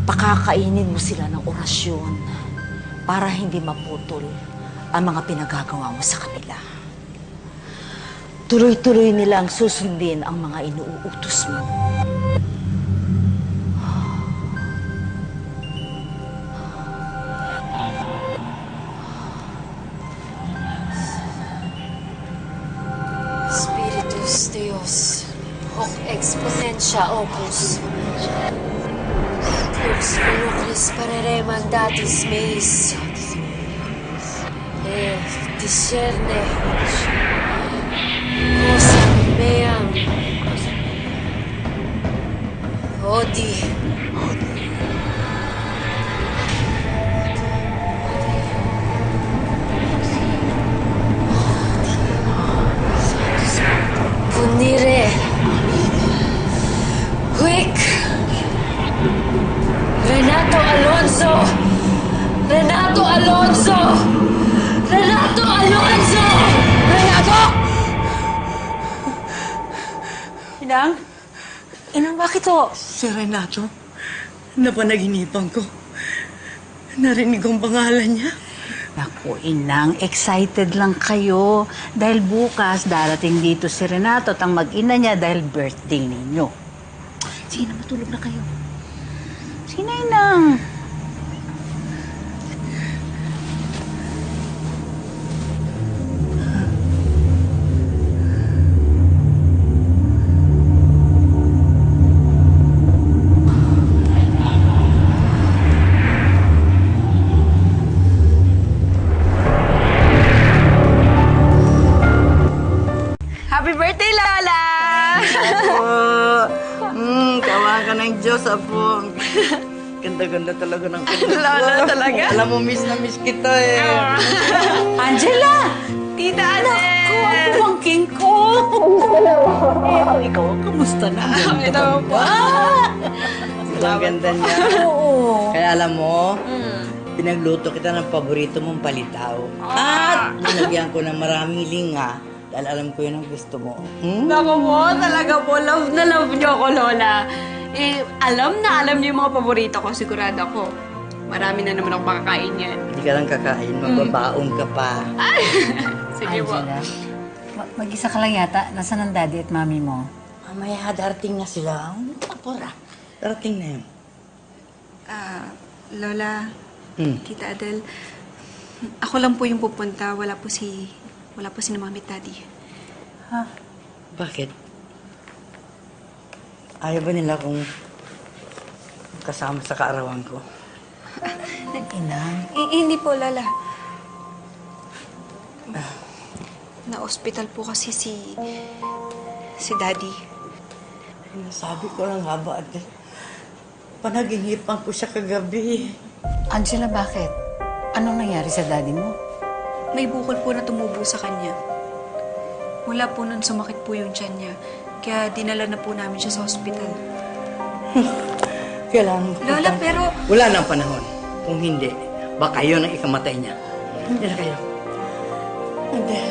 Pakakainin mo sila ng orasyon para hindi maputol ang mga pinagagawa mo sa kanila. Tuloy-tuloy nilang susundin ang mga inuutos mo. Spiritus Deus, hoc exponentia opus. Lux velucris parere mandatis meis. Discerne cosam meam. Odi. Punire. Quick! Renato Alonso! Renato Alonso! Renato Alonso! Renato! Inang? Inang, bakit to? Si Renato, napanaginipan ko. Narinig ang pangalan niya. Naku, Inang, excited lang kayo. Dahil bukas, darating dito si Renato at ang mag-ina niya dahil birthday ninyo. Sige na, matulog na kayo. Sige na, Inang. Happy birthday, Lola! Kawa ka ng Diyos, Apo. Ganda-ganda talaga ng Lola talaga? Alam mo, miss na miss kita eh. Angela! Tita Adel! Naku, ang pumangking ko! Eto, ikaw, kamusta na? Ito po. Ang ganda niya. Oo. Kaya alam mo, pinagluto kita ng paborito mong palitaw. At nilagyan ko ng maraming linga. Dahil alam ko yun ang gusto mo. Naku po, talaga po. Love na love niyo ako, Lola. Alam na alam niyo yung mga paborito ko. Sigurado ako. Marami na naman ako makakain yan. Hindi ka lang kakain, magbabaon ka pa. Sige po. Angela, mag-isa ka lang yata. Nasaan ang daddy at mami mo? Mamaya, darating na sila. Apura. Darating na yun. Lola, Hmm. Tita Adel, ako lang po yung pupunta. Wala po si na Mami at Daddy. Ha? Bakit? Ayaw ba nila kung kasama sa kaarawan ko? Inang. Hindi po, Lola. Na-hospital po kasi si Daddy. Nasabi ko lang nga ba, Adel? Panaginipan ko siya kagabi. Angela, bakit? Anong nangyari sa daddy mo? May bukol po na tumubo sa kanya. Mula po nun sumakit po yung tiyan niya. Kaya dinala na po namin siya sa hospital. Kailangan ko. Lola, pero... Wala nang panahon. Kung hindi, baka yun ang ikamatay niya. Hindi na kayo. Adel.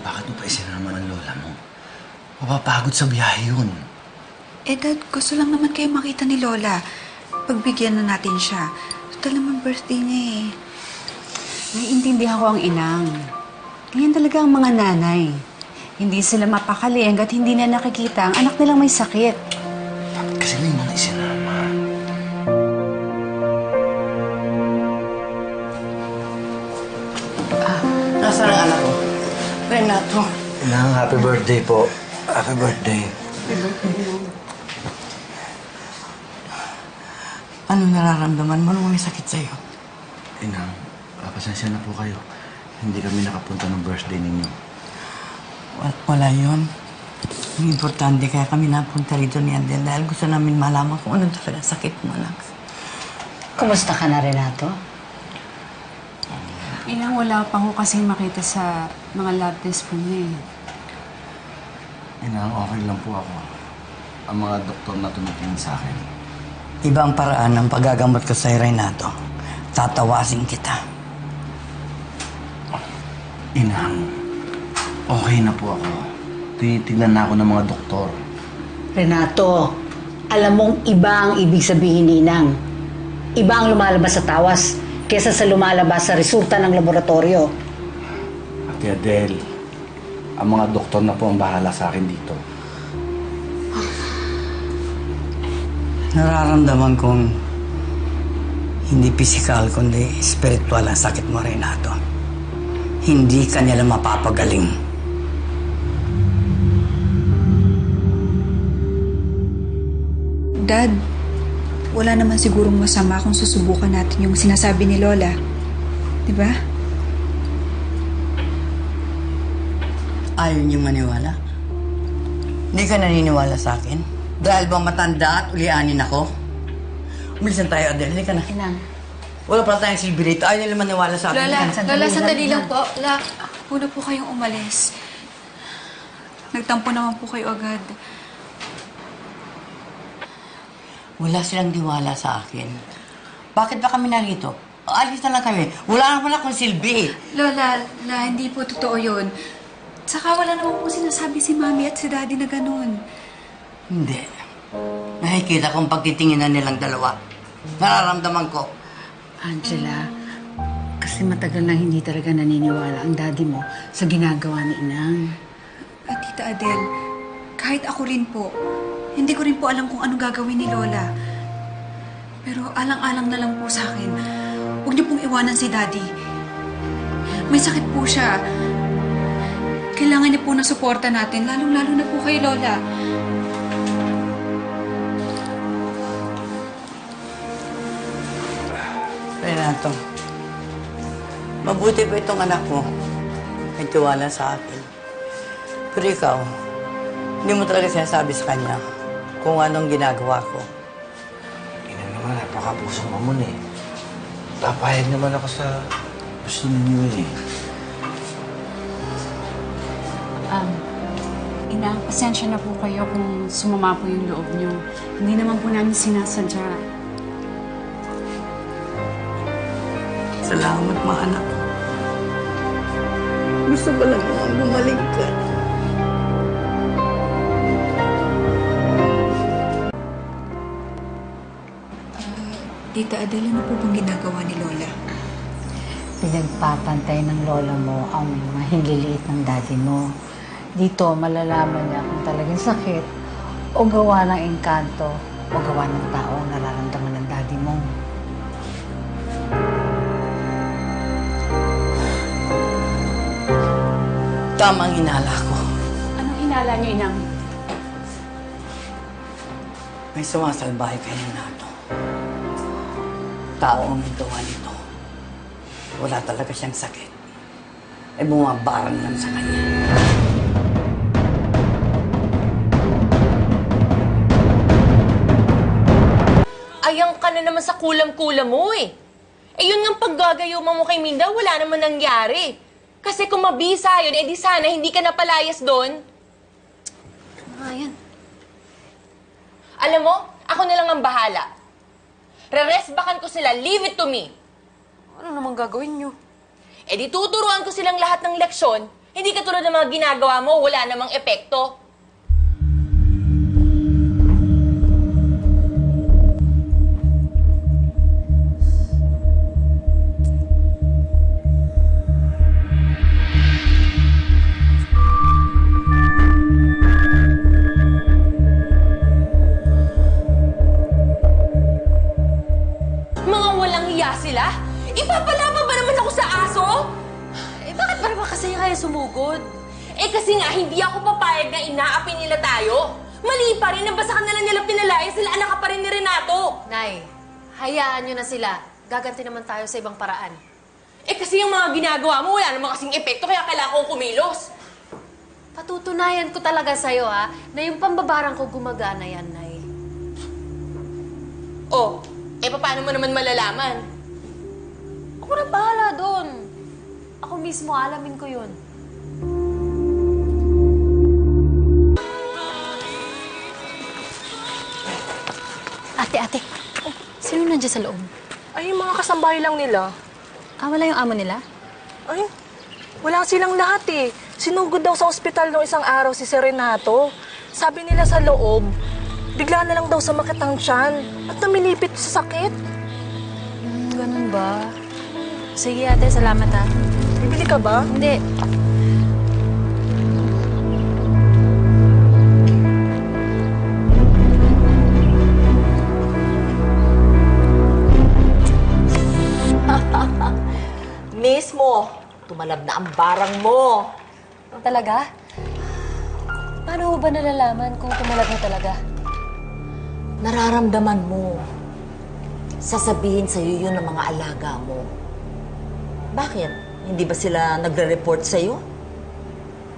Bakit mo pa isinama ng lola mo? Mapapagod sa biyahe yun. Dad, gusto lang naman kayo makita ni Lola. Pagbigyan na natin siya. Total naman birthday niya eh. Naiintindihan ko ang inang. Ganyan talaga ang mga nanay. Hindi sila mapakali hanggat hindi na nakikita ang anak nilang may sakit. Bakit kasi hindi mo na isinama? Nasaan ang anak ko? Renato. Inang, happy birthday po. Happy birthday. Anong nararamdaman mo nung may sakit sa'yo? Inang, pasensya na po kayo. Hindi kami nakapunta ng birthday ninyo. Wala yun. Ang importante kaya kami napunta rito ni Adel dahil gusto namin malaman kung ano talaga sakit mo, anak. Kumusta ka na, Renato? Inang, wala pa ko kasing makita sa mga lab test po niya eh. Inang, okay lang po ako. Ang mga doktor na tumitingin sa akin. Ibang paraan ng paggagamot ko sa'yo, Renato. Tatawasin kita. Inang, Okay na po ako. Tinitignan na ako ng mga doktor. Renato, alam mong iba ang ibig sabihin ni Inang. Iba ang lumalabas sa tawas kesa sa lumalabas sa resulta ng laboratorio. Ate Adele, ang mga doktor na po ang bahala sa akin dito. Nararamdaman kong hindi pisikal kundi spiritual ang sakit mo, Renato. Hindi ka nila mapapagaling. Dad, wala naman sigurong masama kung susubukan natin yung sinasabi ni Lola. Di ba? Ayaw niyong maniwala? Hindi ka naniniwala sa akin? Dahil bang matanda at ulianin ako? Umilis na tayo, Adele. Hindi ka na. Inang, Wala pala tayong silbi rito. Ayaw nila maniwala sa akin. Lola, sandali lang po. Lola, una po kayong umalis. Nagtampo naman po kayo agad. Wala silang diwala sa akin. Bakit ba kami narito? Alis na lang kami. Wala naman akong silbi. Lola, hindi po totoo yun. Saka wala naman po sinasabi si Mami at si Daddy na ganun. Hindi. Nakikita kong pagtitinginan nilang dalawa. Nararamdaman ko. Angela, kasi matagal na hindi talaga naniniwala ang daddy mo sa ginagawa ni Inang. At Tita Adele, kahit ako rin po, hindi ko rin po alam kung anong gagawin ni Lola. Pero alang-alang na lang po sa akin, huwag niyo pong iwanan si Daddy. May sakit po siya. Kailangan niya po ng suporta natin, lalong-lalo na po kay Lola. Renato, mabuti pa itong anak mo. May tiwala sa akin. Pero ikaw, hindi mo talaga sinasabi sa kanya kung anong ginagawa ko. Ina naman, napakapusong mamon eh. Papayag naman ako sa gusto ninyo eh. Inang, pasensya na po kayo kung sumama po yung loob niyo. Hindi naman po namin sinasadya. Salamat, mga anak. Gusto ba lang naman bumalik ka? Tita Adele, ano po bang ginagawa ni Lola? Pinagpapantay ng lola mo ang mga hinliliit ng daddy mo. Dito, malalaman niya kung talagang sakit o gawa ng engkanto o gawa ng tao ang nararamdaman ng daddy mo. Tama ang hinala ko. Anong hinala niyo, Inang? May sumasalbahe kay Renato. Tao ang gawa nito. Wala talaga siyang sakit. Eh, bumabarang lang sa kanya. Ayang ka na naman sa kulam-kulam mo eh. Eh yun nga paggagayuman mo kay Minda, wala naman nangyari. Kasi kung mabisa yun, eh di sana hindi ka napalayas doon. Ayan. Alam mo, ako na lang ang bahala. Re-resbakan ko sila, leave it to me. Ano naman gagawin niyo? Eh di tuturuan ko silang lahat ng leksyon, hindi katulad ng mga ginagawa mo, wala namang epekto. Sila? Ipapalaban ba naman ako sa aso? Eh, bakit ba naman kasi kaya sumugod? Eh, kasi nga, hindi ako papayag na inaapi nila tayo. Mali pa rin, nabasakan na lang nila pinalaya sila, anak ka pa rin ni Renato. Nay, hayaan nyo na sila. Gaganti naman tayo sa ibang paraan. Eh, kasi yung mga ginagawa mo, wala naman kasing epekto, kaya kailangan kong kumilos. Patutunayan ko talaga sa'yo, ha, na yung pambabarang ko gumagana yan, Nay. Oh, eh, paano mo naman malalaman? Ako na bahala doon. Ako mismo, alamin ko yun. Ate. Oh, sino nandiyan sa loob? Ay, yung mga kasambahay lang nila. Ah, wala yung amo nila? Ay, wala silang lahat eh. Sinugod daw sa ospital nung isang araw si Renato. Sabi nila sa loob, bigla na lang daw sumakit ang tiyan at namilipit sa sakit. Ganun ba? Sige ate, salamat ha. Bibili ka ba? Hindi. Mismo, tumalab na ang barang mo. Talaga? Paano mo ba nalalaman kung tumalab na talaga? Nararamdaman mo. Sasabihin sa'yo yun ng mga alaga mo. Bakit? Hindi ba sila nagre-report sa'yo?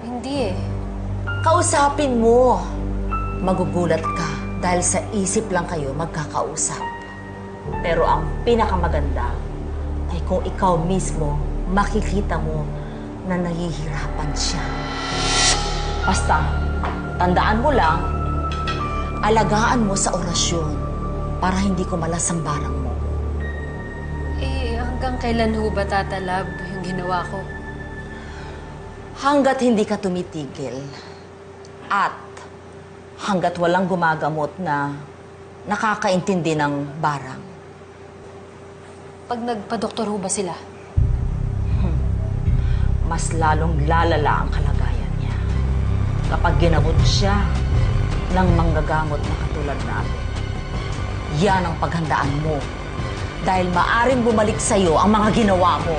Hindi eh. Kausapin mo. Magugulat ka dahil sa isip lang kayo magkakausap. Pero ang pinakamaganda ay kung ikaw mismo makikita mo na nahihirapan siya. Basta, tandaan mo lang, alagaan mo sa orasyon para hindi ko malas ang barang mo. Eh, hanggang kailan ho ba tatalab yung ginawa ko? Hanggat hindi ka tumitigil at hanggat walang gumagamot na nakakaintindi ng barang. Pag nagpa-doktor ho ba sila? Mas lalong lalala ang kalagayan niya. Kapag ginabot siya ng manggagamot na katulad natin. Yan ang paghandaan mo. Dahil maaring bumalik sa'yo ang mga ginawa mo.